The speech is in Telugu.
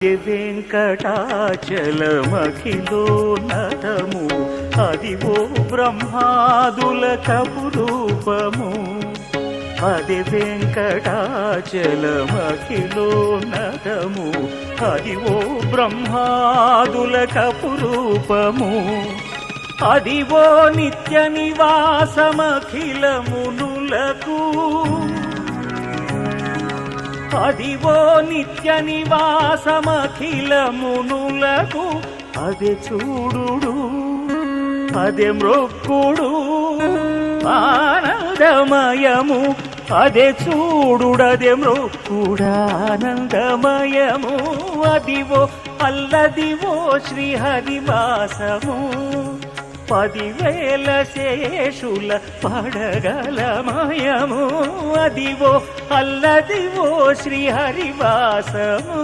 వెంకటాచలమఖిలోన్నతము అదివో బ్రహ్మాదులకపు రూపము. అది వెంకటాచలమఖిలోన్నతము అదివో బ్రహ్మాదులకపు రూపము. అదివో నిత్య నివాసమఖిలమునులకు. అదివో నిత్య నివాసమఖిలమునులకు. అదే చూడు అదే మ్రొక్కుడు ఆనందమయము. అదే చూడుడదే మ్రొక్కుడానందమయము. అదివో అల్లదివో శ్రీహరివాసము. 10,000 శేషుల పడగలమయము. అదివో అల్లదివో శ్రీహరివాసము.